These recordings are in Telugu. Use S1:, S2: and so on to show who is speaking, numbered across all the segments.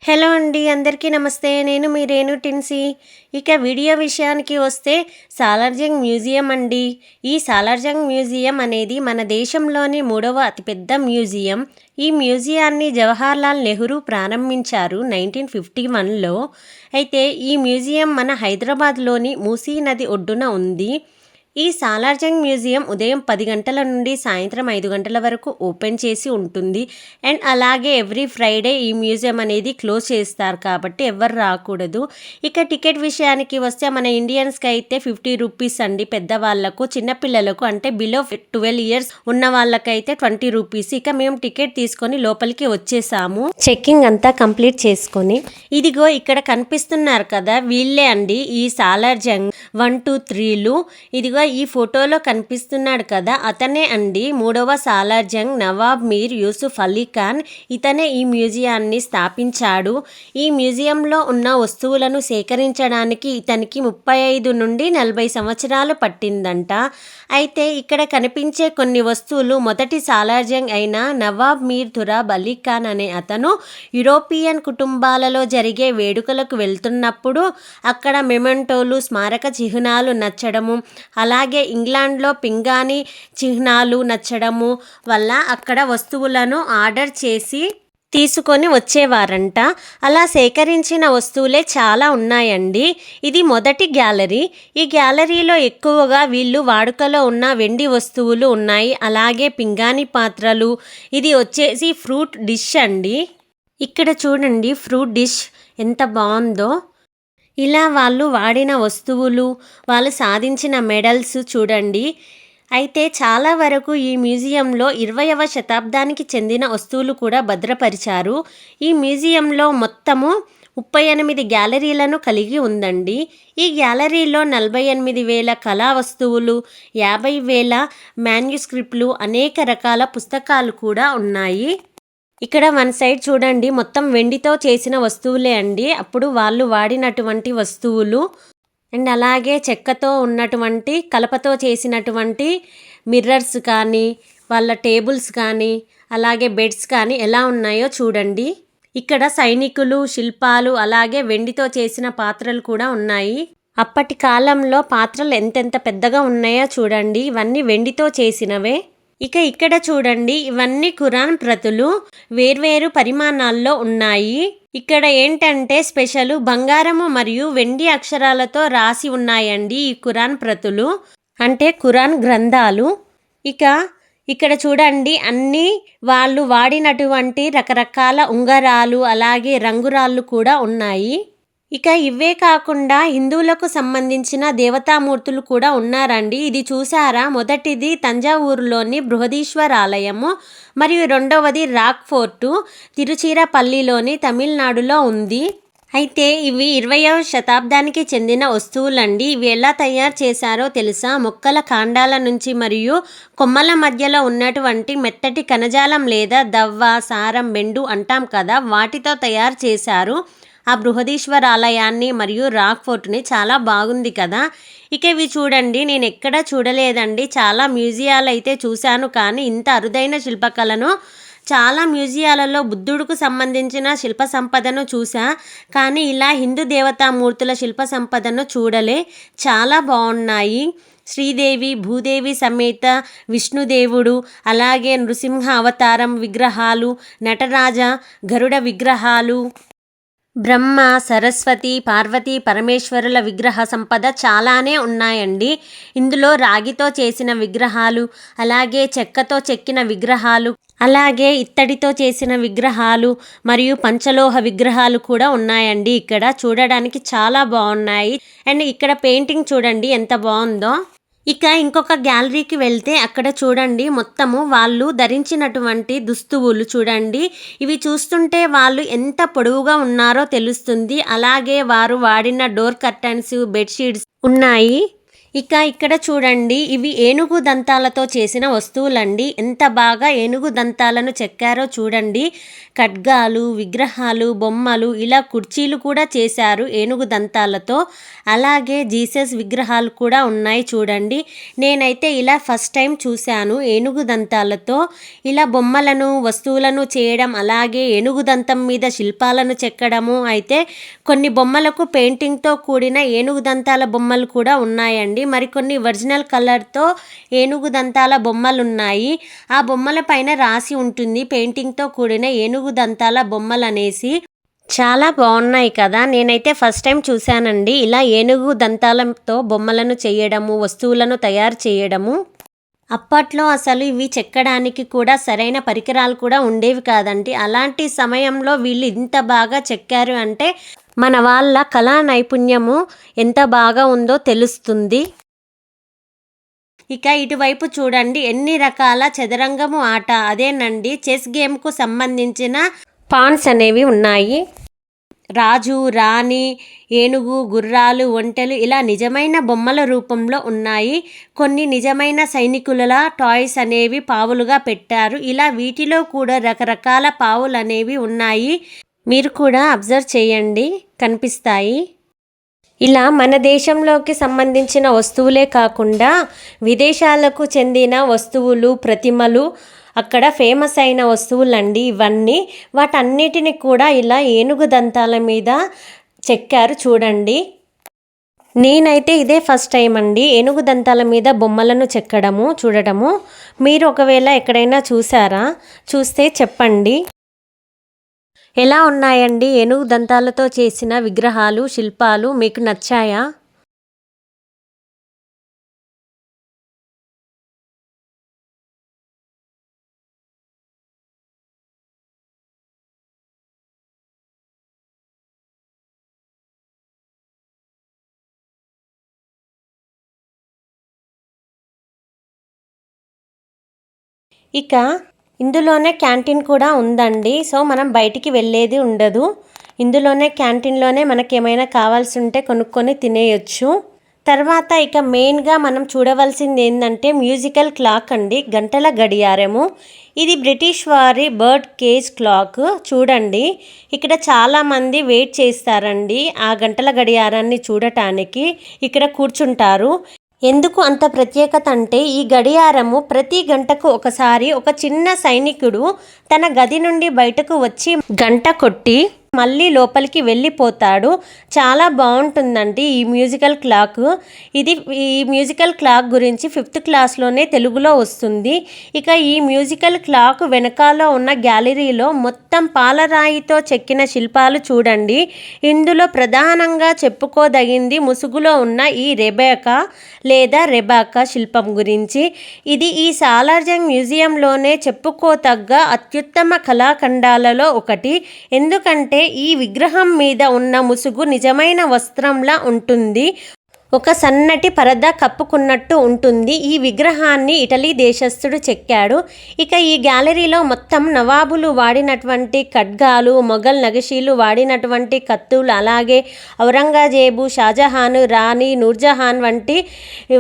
S1: హలో అండి. అందరికీ నమస్తే. నేను మీ రేణు టిన్సీ. ఇక వీడియో విషయానికి వస్తే సాలార్జంగ్ మ్యూజియం అండి. ఈ సాలార్జంగ్ మ్యూజియం అనేది మన దేశంలోని మూడవ అతిపెద్ద మ్యూజియం. ఈ మ్యూజియాన్ని జవహర్లాల్ నెహ్రూ ప్రారంభించారు 1951లో. అయితే ఈ మ్యూజియం మన హైదరాబాద్లోని మూసీ నది ఒడ్డున ఉంది. ఈ సాలార్జంగ్ మ్యూజియం ఉదయం 10 గంటల నుండి సాయంత్రం 5 గంటల వరకు ఓపెన్ చేసి ఉంటుంది. అండ్ అలాగే ఎవ్రీ ఫ్రైడే ఈ మ్యూజియం అనేది క్లోజ్ చేస్తారు కాబట్టి ఎవరు రాకూడదు. ఇక టికెట్ విషయానికి వస్తే మన ఇండియన్స్కి అయితే 50 రూపీస్ అండి పెద్దవాళ్లకు. చిన్నపిల్లలకు అంటే బిలో 12 ఇయర్స్ ఉన్న వాళ్ళకైతే 20 రూపీస్. ఇక మేము టికెట్ తీసుకొని లోపలికి వచ్చేసాము చెక్కింగ్ అంతా కంప్లీట్ చేసుకొని. ఇదిగో ఇక్కడ కనిపిస్తున్నారు కదా, వీళ్ళే అండి ఈ సాలార్జంగ్ 1, 2, 3లు. ఇదిగో ఈ ఫోటోలో కనిపిస్తున్నాడు కదా, అతనే అండి మూడవ సాలార్జంగ్ నవాబ్ మీర్ యూసుఫ్ అలీ ఖాన్. ఇతనే ఈ మ్యూజియాన్ని స్థాపించాడు. ఈ మ్యూజియంలో ఉన్న వస్తువులను సేకరించడానికి ఇతనికి 35 నుండి 40 సంవత్సరాలు పట్టిందంట. అయితే ఇక్కడ కనిపించే కొన్ని వస్తువులు మొదటి సాలార్జంగ్ అయిన నవాబ్ మీర్ తురాబ్ అలీ ఖాన్ అనే అతను యూరోపియన్ కుటుంబాలలో జరిగే వేడుకలకు వెళ్తున్నప్పుడు అక్కడ మెమెంటోలు, స్మారక చిహ్నాలు నచ్చడము, అలాగే ఇంగ్లాండ్లో పింగాణీ చిహ్నాలు నచ్చడము వల్ల అక్కడ వస్తువులను ఆర్డర్ చేసి తీసుకొని వచ్చేవారంట. అలా సేకరించిన వస్తువులే చాలా ఉన్నాయండి. ఇది మొదటి గ్యాలరీ. ఈ గ్యాలరీలో ఎక్కువగా వీళ్ళు వాడుకలో ఉన్న వెండి వస్తువులు ఉన్నాయి, అలాగే పింగాణీ పాత్రలు. ఇది వచ్చేసి ఫ్రూట్ డిష్ అండి. ఇక్కడ చూడండి ఫ్రూట్ డిష్ ఎంత బాగుందో. ఇలా వాళ్ళు వాడిన వస్తువులు, వాళ్ళు సాధించిన మెడల్స్ చూడండి. అయితే చాలా వరకు ఈ మ్యూజియంలో 20వ శతాబ్దానికి చెందిన వస్తువులు కూడా భద్రపరిచారు. ఈ మ్యూజియంలో మొత్తము 38 గ్యాలరీలను కలిగి ఉందండి. ఈ గ్యాలరీలో 48,000 కళా వస్తువులు, 50,000 మాన్యుస్క్రిప్ట్లు, అనేక రకాల పుస్తకాలు కూడా ఉన్నాయి. ఇక్కడ వన్ సైడ్ చూడండి మొత్తం వెండితో చేసిన వస్తువులే అండి, అప్పుడు వాళ్ళు వాడినటువంటి వస్తువులు. అండ్ అలాగే చెక్కతో ఉన్నటువంటి కలపతో చేసినటువంటి మిర్రర్స్ కానీ, వాళ్ళ టేబుల్స్ కానీ, అలాగే బెడ్స్ కానీ ఎలా ఉన్నాయో చూడండి. ఇక్కడ సైనికులు, శిల్పాలు, అలాగే వెండితో చేసిన పాత్రలు కూడా ఉన్నాయి. అప్పటి కాలంలో పాత్రలు ఎంతెంత పెద్దగా ఉన్నాయో చూడండి. ఇవన్నీ వెండితో చేసినవే. ఇక ఇక్కడ చూడండి, ఇవన్నీ ఖురాన్ ప్రతులు వేర్వేరు పరిమాణాల్లో ఉన్నాయి. ఇక్కడ ఏంటంటే స్పెషల్ బంగారము మరియు వెండి అక్షరాలతో రాసి ఉన్నాయండి ఈ ఖురాన్ ప్రతులు, అంటే ఖురాన్ గ్రంథాలు. ఇక ఇక్కడ చూడండి అన్నీ వాళ్ళు వాడినటువంటి రకరకాల ఉంగరాలు, అలాగే రంగురాళ్ళు కూడా ఉన్నాయి. ఇక ఇవే కాకుండా హిందువులకు సంబంధించిన దేవతామూర్తులు కూడా ఉన్నారండి. ఇది చూసారా, మొదటిది తంజావూరులోని బృహదీశ్వర ఆలయము, మరియు రెండవది రాక్ ఫోర్టు తిరుచిరాపల్లిలోని తమిళనాడులో ఉంది. అయితే ఇవి 20వ శతాబ్దానికి చెందిన వస్తువులండి. ఇవి ఎలా తయారు చేశారో తెలుసా? మొక్కల కాండాల నుంచి మరియు కొమ్మల మధ్యలో ఉన్నటువంటి మెత్తటి కణజాలం లేదా దవ్వ, సారం, బెండు అంటాం కదా, వాటితో తయారు చేశారు ఆ బృహదీశ్వర ఆలయాన్ని మరియు రాక్ ఫోర్ట్ని. చాలా బాగుంది కదా. ఇక ఇవి చూడండి, నేను ఎక్కడా చూడలేదండి. చాలా మ్యూజియాలు అయితే చూశాను, కానీ ఇంత అరుదైన శిల్పకళను చాలా మ్యూజియాలలో బుద్ధుడికి సంబంధించిన శిల్ప సంపదను చూసా, కానీ ఇలా హిందూ దేవతామూర్తుల శిల్ప సంపదను చూడలే. చాలా బాగున్నాయి. శ్రీదేవి, భూదేవి సమేత విష్ణుదేవుడు, అలాగే నృసింహ అవతారం విగ్రహాలు, నటరాజ, గరుడ విగ్రహాలు, బ్రహ్మ, సరస్వతి, పార్వతి, పరమేశ్వరుల విగ్రహ సంపద చాలానే ఉన్నాయండి. ఇందులో రాగితో చేసిన విగ్రహాలు, అలాగే చెక్కతో చెక్కిన విగ్రహాలు, అలాగే ఇత్తడితో చేసిన విగ్రహాలు మరియు పంచలోహ విగ్రహాలు కూడా ఉన్నాయండి. ఇక్కడ చూడడానికి చాలా బాగున్నాయి. అండ్ ఇక్కడ పెయింటింగ్ చూడండి ఎంత బాగుందో. ఇక ఇంకొక గ్యాలరీకి వెళ్తే అక్కడ చూడండి మొత్తము వాళ్ళు ధరించినటువంటి దుస్తువులు చూడండి. ఇవి చూస్తుంటే వాళ్ళు ఎంత పొడవుగా ఉన్నారో తెలుస్తుంది. అలాగే వారు వాడిన డోర్ కర్టన్స్, బెడ్షీట్స్ ఉన్నాయి. ఇక ఇక్కడ చూడండి, ఇవి ఏనుగు దంతాలతో చేసిన వస్తువులండి. ఎంత బాగా ఏనుగు దంతాలను చెక్కారో చూడండి. ఖడ్గాలు, విగ్రహాలు, బొమ్మలు, ఇలా కుర్చీలు కూడా చేశారు ఏనుగు దంతాలతో. అలాగే జీసస్ విగ్రహాలు కూడా ఉన్నాయి చూడండి. నేనైతే ఇలా ఫస్ట్ టైం చూశాను ఏనుగు దంతాలతో ఇలా బొమ్మలను, వస్తువులను చేయడం, అలాగే ఏనుగు దంతం మీద శిల్పాలను చెక్కడము. అయితే కొన్ని బొమ్మలకు పెయింటింగ్తో కూడిన ఏనుగు దంతాల బొమ్మలు కూడా ఉన్నాయండి. మరికొన్ని ఒరిజినల్ కలర్తో ఏనుగు దంతాల బొమ్మలు ఉన్నాయి. ఆ బొమ్మల పైన రాసి ఉంటుంది పెయింటింగ్తో కూడిన ఏనుగు దంతాల బొమ్మలు అనేసి. చాలా బాగున్నాయి కదా. నేనైతే ఫస్ట్ టైం చూశానండి ఇలా ఏనుగు దంతాలతో బొమ్మలను చేయడము, వస్తువులను తయారు చేయడము. అప్పట్లో అసలు ఇవి చెక్కడానికి కూడా సరైన పరికరాలు కూడా ఉండేవి కాదండి. అలాంటి సమయంలో వీళ్ళు ఇంత బాగా చెక్కారు అంటే మన వాళ్ళ కళా నైపుణ్యము ఎంత బాగా ఉందో తెలుస్తుంది. ఇక ఇటువైపు చూడండి, ఎన్ని రకాల చదరంగము ఆట, అదేనండి చెస్ గేమ్కు సంబంధించిన పాన్స్ అనేవి ఉన్నాయి. రాజు, రాణి, ఏనుగు, గుర్రాలు, ఒంటెలు ఇలా నిజమైన బొమ్మల రూపంలో ఉన్నాయి. కొన్ని నిజమైన సైనికుల టాయ్స్ అనేవి పావులుగా పెట్టారు. ఇలా వీటిలో కూడా రకరకాల పావులు అనేవి ఉన్నాయి. మీరు కూడా అబ్జర్వ్ చేయండి, కనిపిస్తాయి. ఇలా మన దేశంలోకి సంబంధించిన వస్తువులే కాకుండా విదేశాలకు చెందిన వస్తువులు, ప్రతిమలు, అక్కడ ఫేమస్ అయిన వస్తువులండి ఇవన్నీ. వాటన్నిటిని కూడా ఇలా ఏనుగు దంతాల మీద చెక్కారు చూడండి. నేనైతే ఇదే ఫస్ట్ టైం అండి ఏనుగు దంతాల మీద బొమ్మలను చెక్కడము, చూడటము. మీరు ఒకవేళ ఎక్కడైనా చూసారా? చూస్తే చెప్పండి. ఎలా ఉన్నాయండి ఏనుగు దంతాలతో చేసిన విగ్రహాలు, శిల్పాలు మీకు నచ్చాయా? ఇక ఇందులోనే క్యాంటీన్ కూడా ఉందండి. సో మనం బయటికి వెళ్ళేది ఉండదు. ఇందులోనే క్యాంటీన్లోనే మనకేమైనా కావాల్సి ఉంటే కొనుక్కొని తినేయొచ్చు. తర్వాత ఇక మెయిన్గా మనం చూడవలసింది ఏంటంటే మ్యూజికల్ క్లాక్ అండి, గంటల గడియారము. ఇది బ్రిటిష్ వారి బర్డ్ కేజ్ క్లాక్. చూడండి, ఇక్కడ చాలామంది వెయిట్ చేస్తారండి ఆ గంటల గడియారాన్ని చూడటానికి. ఇక్కడ కూర్చుంటారు. ఎందుకు అంత ప్రత్యేకత అంటే ఈ గడియారము ప్రతి గంటకు ఒకసారి ఒక చిన్న సైనికుడు తన గది నుండి బయటకు వచ్చి గంట కొట్టి మళ్ళీ లోపలికి వెళ్ళిపోతాడు. చాలా బాగుంటుందండి ఈ మ్యూజికల్ క్లాక్. ఈ మ్యూజికల్ క్లాక్ గురించి 5th క్లాస్లోనే తెలుగులో వస్తుంది. ఇక ఈ మ్యూజికల్ క్లాక్ వెనకాల ఉన్న గ్యాలరీలో మొత్తం పాలరాయితో చెక్కిన శిల్పాలు చూడండి. ఇందులో ప్రధానంగా చెప్పుకోదగింది ముసుగులో ఉన్న ఈ రెబేకా శిల్పం గురించి. ఇది ఈ సాలార్జంగ్ మ్యూజియంలోనే చెప్పుకోతగ్గ అత్యుత్తమ కళాఖండాలలో ఒకటి. ఎందుకంటే ఈ విగ్రహం మీద ఉన్న ముసుగు నిజమైన వస్త్రంలా ఉంటుంది. ఒక సన్నటి పరద కప్పుకున్నట్టు ఉంటుంది. ఈ విగ్రహాన్ని ఇటలీ దేశస్థుడు చెక్కాడు. ఇక ఈ గ్యాలరీలో మొత్తం నవాబులు వాడినటువంటి ఖడ్గాలు, మొఘల్ నగిషీలు వాడినటువంటి కత్తులు, అలాగే ఔరంగజేబు, షాజహాన్, రాణి నూర్జహాన్ వంటి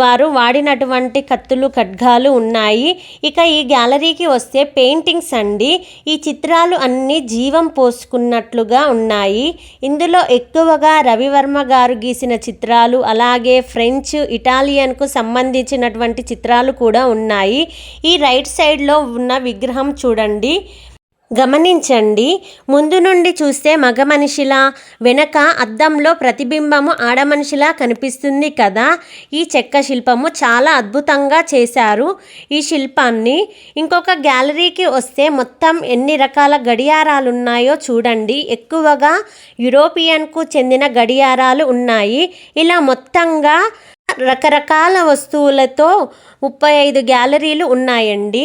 S1: వారు వాడినటువంటి కత్తులు, ఖడ్గాలు ఉన్నాయి. ఇక ఈ గ్యాలరీకి వస్తే పెయింటింగ్స్ అండి. ఈ చిత్రాలు అన్నీ జీవం పోసుకున్నట్లుగా ఉన్నాయి. ఇందులో ఎక్కువగా రవివర్మ గారు గీసిన చిత్రాలు, అలాగే ఫ్రెంచ్, ఇటాలియన్కు సంబంధించినటువంటి చిత్రాలు కూడా ఉన్నాయి. ఈ రైట్ సైడ్లో ఉన్న విగ్రహం చూడండి, గమనించండి. ముందు నుండి చూస్తే మగ మనిషిలా, వెనక అద్దంలో ప్రతిబింబము ఆడమనిషిలా కనిపిస్తుంది కదా. ఈ చెక్క శిల్పము చాలా అద్భుతంగా చేశారు ఈ శిల్పాన్ని. ఇంకొక గ్యాలరీకి వస్తే మొత్తం ఎన్ని రకాల గడియారాలు ఉన్నాయో చూడండి. ఎక్కువగా యూరోపియన్కు చెందిన గడియారాలు ఉన్నాయి. ఇలా మొత్తంగా రకరకాల వస్తువులతో 35 గ్యాలరీలు ఉన్నాయండి.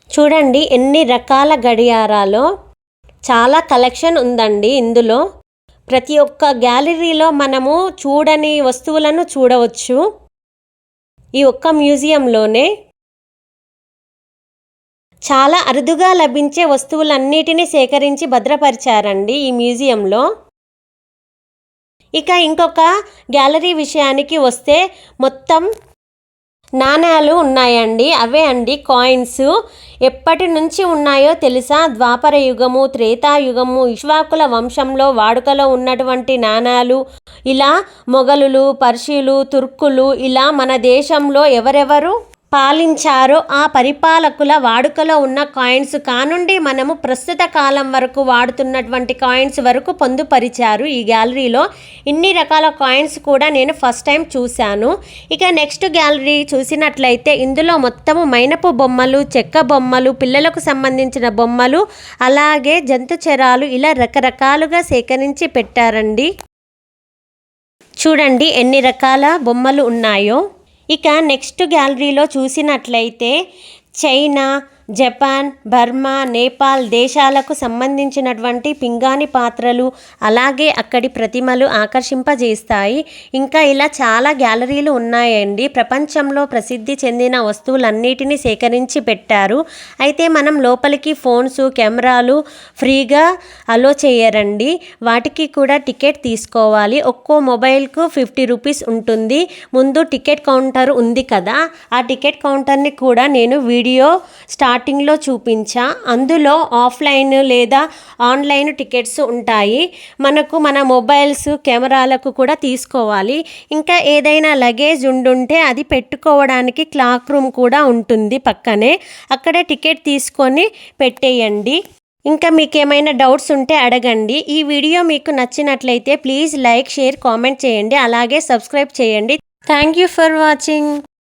S1: చూడండి ఎన్ని రకాల గడియారాలో. చాలా కలెక్షన్ ఉందండి ఇందులో. ప్రతి ఒక్క గ్యాలరీలో మనము చూడని వస్తువులను చూడవచ్చు ఈ ఒక్క మ్యూజియంలోనే. చాలా అరుదుగా లభించే వస్తువులన్నిటినీ సేకరించి భద్రపరిచారండి ఈ మ్యూజియంలో. ఇక ఇంకొక గ్యాలరీ విషయానికి వస్తే మొత్తం నాణ్యాలు ఉన్నాయండి. అవే అండి కాయిన్స్. ఎప్పటి నుంచి ఉన్నాయో తెలుసా? ద్వాపర యుగము, త్రేతాయుగము, ఇక్ష్వాకుల వంశంలో వాడుకలో ఉన్నటువంటి నాణ్యాలు. ఇలా మొఘలులు, పర్షియలు, తుర్కులు ఇలా మన దేశంలో ఎవరెవరు పాలించారో ఆ పరిపాలకుల వాడుకలో ఉన్న కాయిన్స్ కానుండి మనము ప్రస్తుత కాలం వరకు వాడుతున్నటువంటి కాయిన్స్ వరకు పొందుపరిచారు ఈ గ్యాలరీలో. ఇన్ని రకాల కాయిన్స్ కూడా నేను ఫస్ట్ టైం చూశాను. ఇక నెక్స్ట్ గ్యాలరీ చూసినట్లయితే ఇందులో మొత్తము మైనపు బొమ్మలు, చెక్క బొమ్మలు, పిల్లలకు సంబంధించిన బొమ్మలు, అలాగే జంతు చరాలు ఇలా రకరకాలుగా సేకరించి పెట్టారండి. చూడండి ఎన్ని రకాల బొమ్మలు ఉన్నాయో. ఇక నెక్స్ట్ గ్యాలరీలో చూసినట్లయితే చైనా, జపాన్, బర్మా, నేపాల్ దేశాలకు సంబంధించినటువంటి పింగాణి పాత్రలు, అలాగే అక్కడి ప్రతిమలు ఆకర్షింపజేస్తాయి. ఇంకా ఇలా చాలా గ్యాలరీలు ఉన్నాయండి. ప్రపంచంలో ప్రసిద్ధి చెందిన వస్తువులన్నిటినీ సేకరించి పెట్టారు. అయితే మనం లోపలికి ఫోన్స్, కెమెరాలు ఫ్రీగా అలో చేయరండి. వాటికి కూడా టికెట్ తీసుకోవాలి. ఒక్కో మొబైల్కు 50 రూపీస్ ఉంటుంది. ముందు టికెట్ కౌంటర్ ఉంది కదా, ఆ టికెట్ కౌంటర్ని కూడా నేను వీడియో స్టార్టింగ్లో చూపించా. అందులో ఆఫ్లైన్ లేదా ఆన్లైన్ టికెట్స్ ఉంటాయి. మనకు మన మొబైల్స్, కెమెరాలకు కూడా తీసుకోవాలి. ఇంకా ఏదైనా లగేజ్ ఉండుంటే అది పెట్టుకోవడానికి క్లాక్ రూమ్ కూడా ఉంటుంది పక్కనే. అక్కడే టికెట్ తీసుకొని పెట్టేయండి. ఇంకా మీకు ఏమైనా డౌట్స్ ఉంటే అడగండి. ఈ వీడియో మీకు నచ్చినట్లయితే ప్లీజ్ లైక్, షేర్, కామెంట్ చేయండి. అలాగే సబ్స్క్రైబ్ చేయండి. Thank you for watching.